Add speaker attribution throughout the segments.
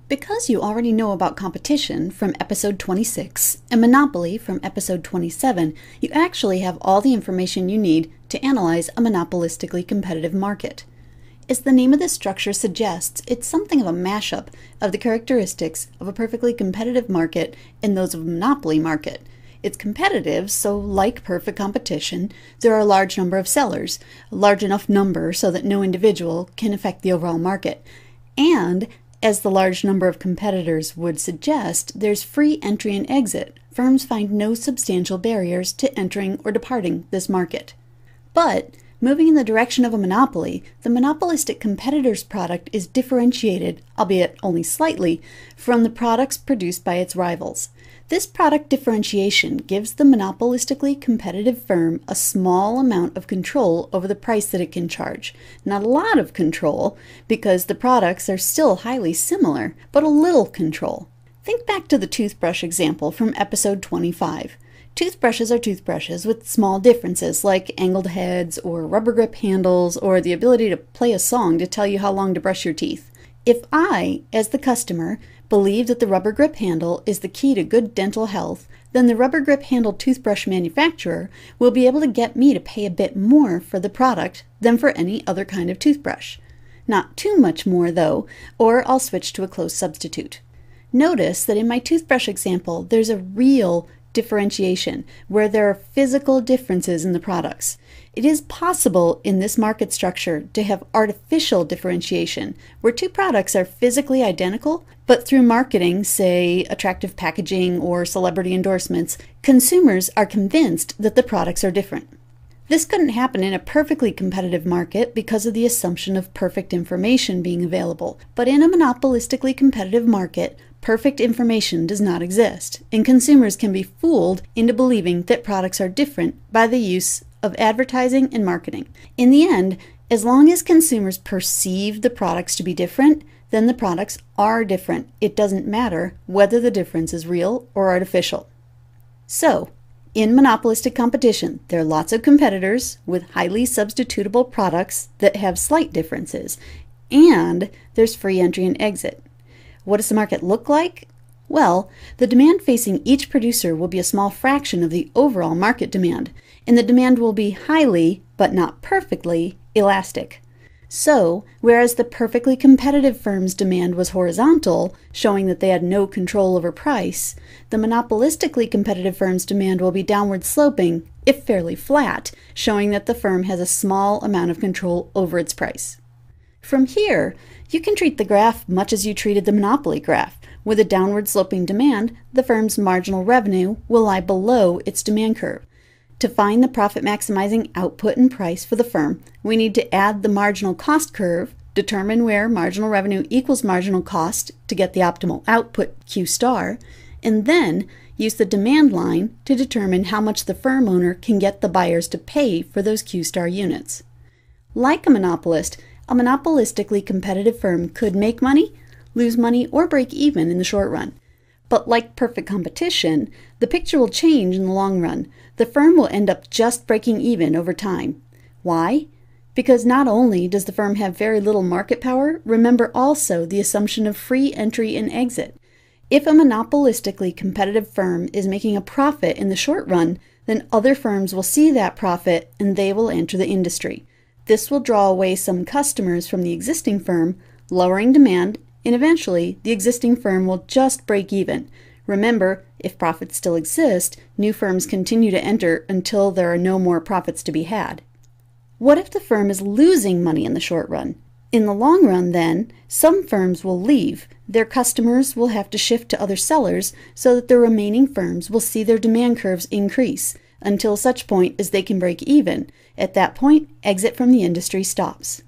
Speaker 1: Because you already know about competition from episode 26 and monopoly from episode 27, you actually have all the information you need to analyze a monopolistically competitive market. As the name of this structure suggests, it's something of a mashup of the characteristics of a perfectly competitive market and those of a monopoly market. It's competitive, so like perfect competition, there are a large number of sellers, a large enough number so that no individual can affect the overall market. And as the large number of competitors would suggest, there's free entry and exit. Firms find no substantial barriers to entering or departing this market. But, moving in the direction of a monopoly, the monopolistic competitor's product is differentiated, albeit only slightly, from the products produced by its rivals. This product differentiation gives the monopolistically competitive firm a small amount of control over the price that it can charge. Not a lot of control, because the products are still highly similar, but a little control. Think back to the toothbrush example from episode 25. Toothbrushes are toothbrushes with small differences like angled heads or rubber grip handles or the ability to play a song to tell you how long to brush your teeth. If I, as the customer, believe that the rubber grip handle is the key to good dental health, then the rubber grip handle toothbrush manufacturer will be able to get me to pay a bit more for the product than for any other kind of toothbrush. Not too much more though, or I'll switch to a close substitute. Notice that in my toothbrush example, there's a real differentiation where there are physical differences in the products. It is possible in this market structure to have artificial differentiation where two products are physically identical, but through marketing, say attractive packaging or celebrity endorsements, consumers are convinced that the products are different. This couldn't happen in a perfectly competitive market because of the assumption of perfect information being available, but in a monopolistically competitive market, perfect information does not exist, and consumers can be fooled into believing that products are different by the use of advertising and marketing. In the end, as long as consumers perceive the products to be different, then the products are different. It doesn't matter whether the difference is real or artificial. So, in monopolistic competition, there are lots of competitors with highly substitutable products that have slight differences, and there's free entry and exit. What does the market look like? Well, the demand facing each producer will be a small fraction of the overall market demand, and the demand will be highly, but not perfectly, elastic. So, whereas the perfectly competitive firm's demand was horizontal, showing that they had no control over price, the monopolistically competitive firm's demand will be downward sloping, if fairly flat, showing that the firm has a small amount of control over its price. From here, you can treat the graph much as you treated the monopoly graph. With a downward sloping demand, the firm's marginal revenue will lie below its demand curve. To find the profit maximizing output and price for the firm, we need to add the marginal cost curve, determine where marginal revenue equals marginal cost to get the optimal output Q star, and then use the demand line to determine how much the firm owner can get the buyers to pay for those Q star units. Like a monopolist, a monopolistically competitive firm could make money, lose money, or break even in the short run. But like perfect competition, the picture will change in the long run. The firm will end up just breaking even over time. Why? Because not only does the firm have very little market power, remember also the assumption of free entry and exit. If a monopolistically competitive firm is making a profit in the short run, then other firms will see that profit and they will enter the industry. This will draw away some customers from the existing firm, lowering demand, and eventually the existing firm will just break even. Remember, if profits still exist, new firms continue to enter until there are no more profits to be had. What if the firm is losing money in the short run? In the long run, then, some firms will leave. Their customers will have to shift to other sellers so that the remaining firms will see their demand curves increase until such point as they can break even. At that point, exit from the industry stops.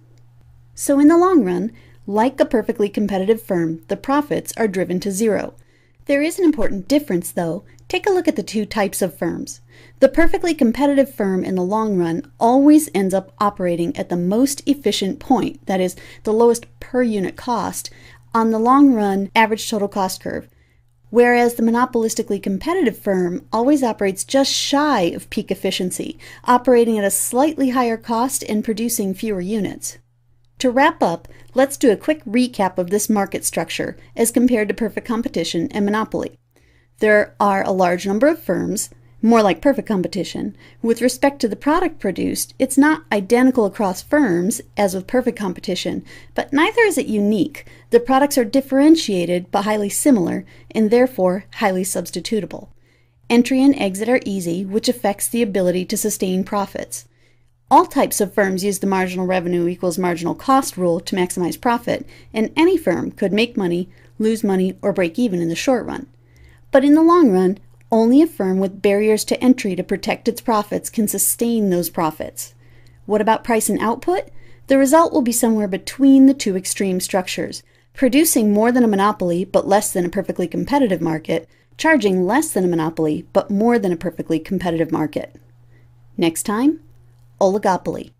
Speaker 1: So in the long run, like a perfectly competitive firm, the profits are driven to zero. There is an important difference, though. Take a look at the two types of firms. The perfectly competitive firm in the long run always ends up operating at the most efficient point, that is, the lowest per unit cost, on the long run average total cost curve, whereas the monopolistically competitive firm always operates just shy of peak efficiency, operating at a slightly higher cost and producing fewer units. To wrap up, let's do a quick recap of this market structure as compared to perfect competition and monopoly. There are a large number of firms, more like perfect competition. With respect to the product produced, it's not identical across firms as with perfect competition, but neither is it unique. The products are differentiated but highly similar and therefore highly substitutable. Entry and exit are easy, which affects the ability to sustain profits. All types of firms use the marginal revenue equals marginal cost rule to maximize profit, and any firm could make money, lose money, or break even in the short run. But in the long run, only a firm with barriers to entry to protect its profits can sustain those profits. What about price and output? The result will be somewhere between the two extreme structures, producing more than a monopoly but less than a perfectly competitive market, charging less than a monopoly but more than a perfectly competitive market. Next time, oligopoly.